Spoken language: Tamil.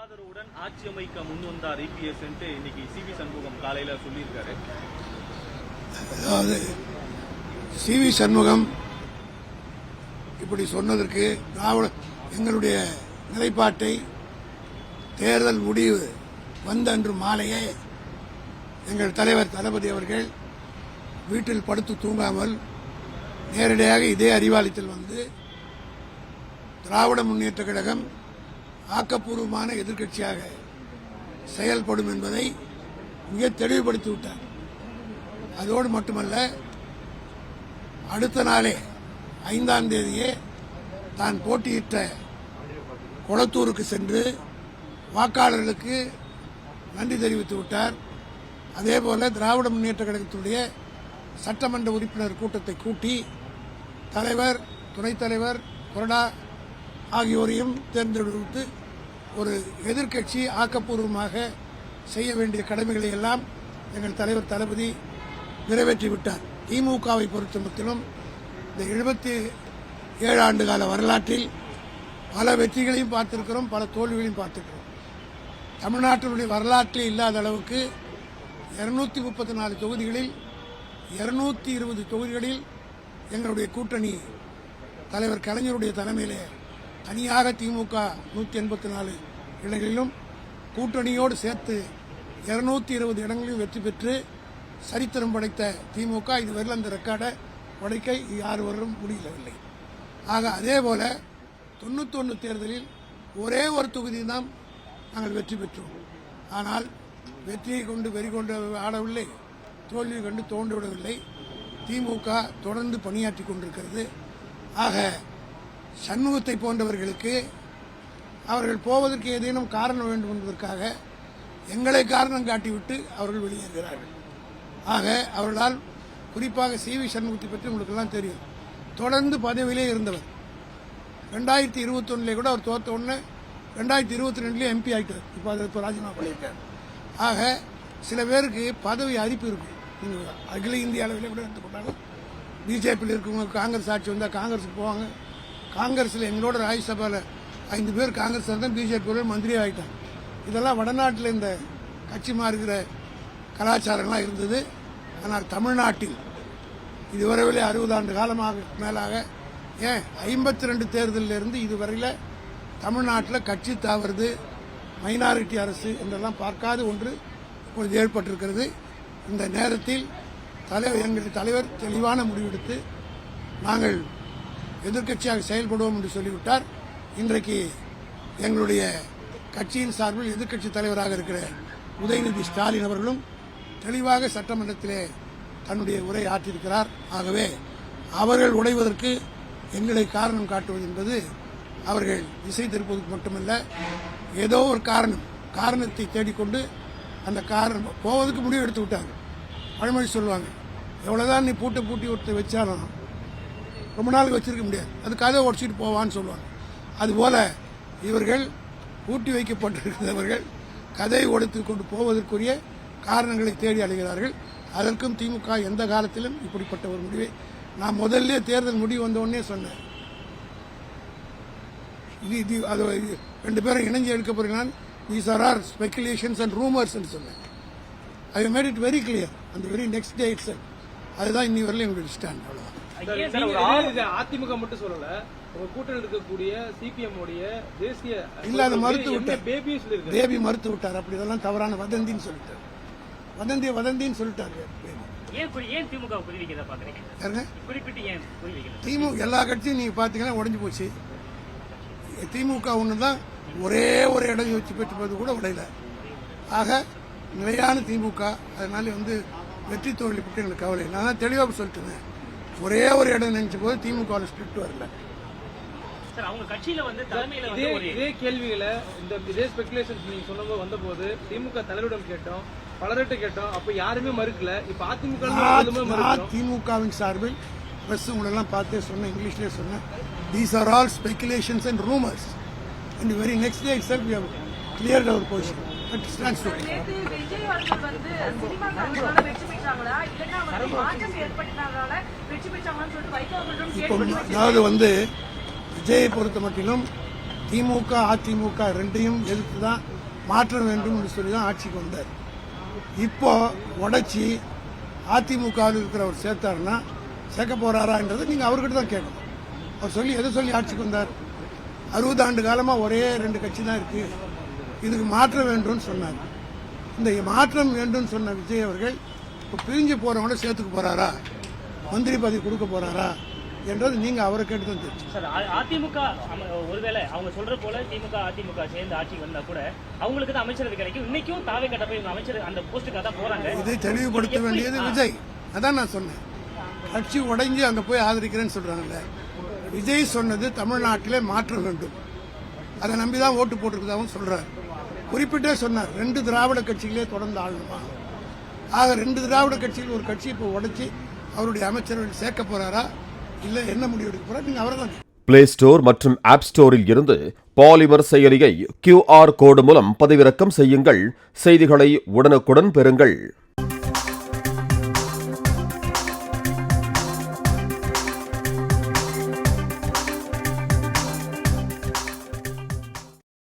ஆதரவுடன் ஆட்சி அமைக்க முன் வந்தார் இபிஎஸ் இன்னைக்கு சிவி சண்முகம் காலையில சொல்லியிருக்காரு. அதாவது சிவி சண்முகம் இப்படி சொன்னதற்கு எங்களுடைய நிலைப்பாட்டை தேர்தல் முடிவு வந்த அன்று மாலையே எங்கள் தலைவர் தளபதி அவர்கள் வீட்டில் படுத்து தூங்காமல் நேரடியாக இதே அறிவாலயத்தில் வந்து திராவிட முன்னேற்ற கழகம் ஆக்கப்பூர்வமான எதிர்க்கட்சியாக செயல்படும் என்பதை மிக தெளிவுபடுத்திவிட்டார். அதோடு மட்டுமல்ல, அடுத்த நாளே 5ஆம் தேதியே தான் போட்டியிட்ட கொளத்தூருக்கு சென்று வாக்காளர்களுக்கு நன்றி தெரிவித்து விட்டார். அதேபோல திராவிட முன்னேற்ற கழகத்தினுடைய சட்டமன்ற உறுப்பினர் கூட்டத்தை கூட்டி தலைவர், துணைத் தலைவர், கொறடா ஆகியோரையும் தேர்ந்தெடுத்து ஒரு எதிர்க்கட்சி ஆக்கப்பூர்வமாக செய்ய வேண்டிய கடமைகளை எல்லாம் எங்கள் தலைவர் தளபதி நிறைவேற்றிவிட்டார். திமுகவை பொறுத்தமட்டிலும் இந்த 77 ஆண்டு கால வரலாற்றில் பல வெற்றிகளையும் பார்த்திருக்கிறோம், பல தோல்விகளையும் பார்த்திருக்கிறோம். தமிழ்நாட்டினுடைய வரலாற்றில் இல்லாத அளவுக்கு 234 தொகுதிகளில் 220 தொகுதிகளில் எங்களுடைய கூட்டணி தலைவர் கலைஞருடைய தலைமையிலே தனியாக திமுக 184 இடங்களிலும் கூட்டணியோடு சேர்த்து 220 இடங்களிலும் வெற்றி பெற்று சரித்திரம் படைத்த திமுக இதுவரையில் அந்த ரெக்கார்டை உடைக்க யாரும் முடியவில்லை. ஆக அதேபோல 91 தேர்தலில் ஒரே ஒரு தொகுதி தான் நாங்கள் வெற்றி பெற்றோம். ஆனால் வெற்றியை கொண்டு வெறி கொண்டு ஆடவில்லை, தோல்வியை கண்டு தோன்றிவிடவில்லை. திமுக தொடர்ந்து பணியாற்றி கொண்டிருக்கிறது. ஆக சண்முகத்தை போன்றவர்களுக்கு அவர்கள் போவதற்கு ஏதேனும் காரணம் வேண்டும் என்பதற்காக எங்களை காரணம் காட்டிவிட்டு அவர்கள் வெளியேறுகிறார்கள். ஆக அவர்களால் குறிப்பாக சிவி சண்முகத்தை பற்றி உங்களுக்கெல்லாம் தெரியும். தொடர்ந்து பதவியிலே இருந்தவர். 2021 கூட அவர் தோற்ற உடனே 2022 எம்பி ஆகிட்டார். இப்போ அதற்கு ராஜினாமா பண்ணியிருக்கார். ஆக சில பேருக்கு பதவி அரிப்பு இருக்கும். நீங்கள் அகில இந்திய அளவில் கூட எடுத்துக்கொண்டாலும் பிஜேபியில் இருக்கவங்க காங்கிரஸ் ஆட்சி வந்தால் காங்கிரஸுக்கு போவாங்க. காங்கிரஸில் எங்களோட ராஜ்யசபாவில் 5 பேர் காங்கிரஸ் தான் பிஜேபி மந்திரி ஆகிட்டாங்க. இதெல்லாம் வடநாட்டில் இந்த கட்சி மாறுகிற கலாச்சாரங்களாக இருந்தது. ஆனால் தமிழ்நாட்டில் இதுவரையிலே 60 ஆண்டு காலமாக மேலாக 52 தேர்தலில் இருந்து இதுவரையில் தமிழ்நாட்டில் கட்சி தாவறது, மைனாரிட்டி அரசு என்றெல்லாம் பார்க்காத ஒன்று இப்பொழுது ஏற்பட்டிருக்கிறது. இந்த நேரத்தில் எங்கள் தலைவர் தெளிவான முடிவெடுத்து நாங்கள் எதிர்க்கட்சியாக செயல்படுவோம் என்று சொல்லிவிட்டார். இன்றைக்கு எங்களுடைய கட்சியின் சார்பில் எதிர்க்கட்சி தலைவராக இருக்கிற உதயநிதி ஸ்டாலின் அவர்களும் தெளிவாக சட்டமன்றத்திலே தன்னுடைய உரை ஆற்றியிருக்கிறார். ஆகவே அவர்கள் உடைவதற்கு எங்களை காரணம் காட்டுவது என்பது அவர்கள் திசை திருப்பதற்கு மட்டுமல்ல, ஏதோ ஒரு காரணத்தை தேடிக்கொண்டு அந்த காரணம் போவதற்கு முடிவு எடுத்து விட்டாங்க. பழமொழி சொல்லுவாங்க, எவ்வளவுதான் நீ பூட்டி ஒருத்த வச்சாலும் ரொம்ப நாளுக்கு வச்சிருக்க முடியாது, அது கதை உடச்சிட்டு போவான்னு சொல்லுவாங்க. அதுபோல இவர்கள் பூட்டி வைக்கப்பட்டிருக்கிறவர்கள் கதையை உடைத்து கொண்டு போவதற்குரிய காரணங்களை தேடி அடைகிறார்கள். அதற்கும் திமுக எந்த காலத்திலும் இப்படிப்பட்ட ஒரு முடிவை நான் முதல்ல தேர்தல் முடிவு வந்தோடனே சொன்னேன். இது அது 2 பேரும் இணைஞ்சு எடுக்க போறீங்கன்னா these are all speculations and rumors என்று சொன்னேன். I made it very clear on the very next day itself. அதுதான் இன்னி வரல எங்களுடைய ஸ்டாண்ட். அவ்வளவுதான். அதிமுக மட்டும் சொல்லல, உங்க கூட்டணி இருக்கக்கூடிய சிபிஎம் உடைய தேசிய இல்லாத மறுத்து விட்டார். பேபி மறுத்து விட்டார். அப்படி இதெல்லாம் தவறான வதந்தின்னு சொல்லிட்டார். வதந்தின்னு சொல்லிட்டாரு. திமுக எல்லா கட்சியும் நீங்க பாத்தீங்கன்னா உடைஞ்சு போச்சு. திமுக ஒண்ணுதான் ஒரே ஒரு இடம் வச்சு பெற்று கூட உடையல. ஆக நிலையான திமுக. அதனால வெற்றி தோல்வி பற்றி எங்களுக்கு கவலை. நான் தெளிவாக சொல்லிட்டேன். ஒரே ஒரு இடம் நினைச்ச போது திமுக ஸ்பிரிட் வரல. இதே கேள்விகளை இதே ஸ்பெகுலேஷன்ஸ் நீங்க சொன்னபோது வந்தபோது திமுக தலைவரிடம் கேட்டோம், பலர்கிட்ட கேட்டோம். அப்ப யாருமே மறுக்கல. இப்ப அதிமுகவின் சார்பில் பிரஸ் உங்களெல்லாம் பார்த்தே சொன்னேன், இங்கிலீஷ்லேயே சொன்னேன். These are all speculations and rumors. And the very next day itself we have cleared our position. That stands to it. அதாவது விஜயை பொறுத்த மட்டிலும் திமுக அதிமுக ரெண்டையும் எதிர்த்து தான் மாற்ற வேண்டும் என்று சொல்லி தான் ஆட்சிக்கு வந்தார். இப்போ உடைச்சி அதிமுகவில் இருக்கிறவர் சேர்த்தாருன்னா சேர்க்க போறாரான்றதை நீங்கள் அவர்கிட்ட தான் கேட்கணும். அவர் சொல்லி எதை சொல்லி ஆட்சிக்கு வந்தார்? 60 ஆண்டு காலமாக ஒரே 2 கட்சி தான் இருக்கு, இதுக்கு மாற்றம் வேண்டும்னு சொன்னார். இந்த மாற்றம் வேண்டும் சொன்ன விஜய் அவர்கள் இப்போ பிரிஞ்சு போறவங்கள சேர்த்துக்க போறாரா, மந்திரி பதவி கொடுக்க போறாரா என்றது நீங்க அவரை கேட்டு தான் தெரியும். சார், அதிமுக ஒருவேளை அவங்க சொல்ற போல திமுக அதிமுக சேர்ந்து ஆட்சிக்கு வந்தா கூட அவங்களுக்கு தான் அமைச்சரவை கிடைக்கும். இன்னைக்கும் தாவே கட்ட போய் அமைச்சர் அந்த போஸ்ட்டுக்காக தான் போறாங்க. இதை தெளிவுபடுத்த வேண்டியது விஜய். அதான் நான் சொன்னேன், கட்சி உடைஞ்சு அங்க போய் ஆதரிக்கிறேன்னு சொல்றாங்கல்ல. விஜய் சொன்னது தமிழ்நாட்டிலே மாற்ற வேண்டும், அதை நம்பிதான் ஓட்டு போட்டிருக்கதாகவும் சொல்றாரு. குறிப்பிட்டே சொன்னார் 2 திராவிட கட்சிகளே தொடர்ந்து ஆளணுமா. ஆக 2 திராவிட கட்சிகள் ஒரு கட்சி இப்போ உடைச்சி அவருடைய அமைச்சரவையில் சேர்க்க போறாரா, இல்ல என்ன முடிவு எடுக்க போறா, நீங்க அவரை தான். பிளே ஸ்டோர் மற்றும் ஆப் ஸ்டோரில் இருந்து பாலிமர் செயலியை QR கோடு மூலம் பதிவிறக்கம் செய்யுங்கள். செய்திகளை உடனுக்குடன் பெறுங்கள்.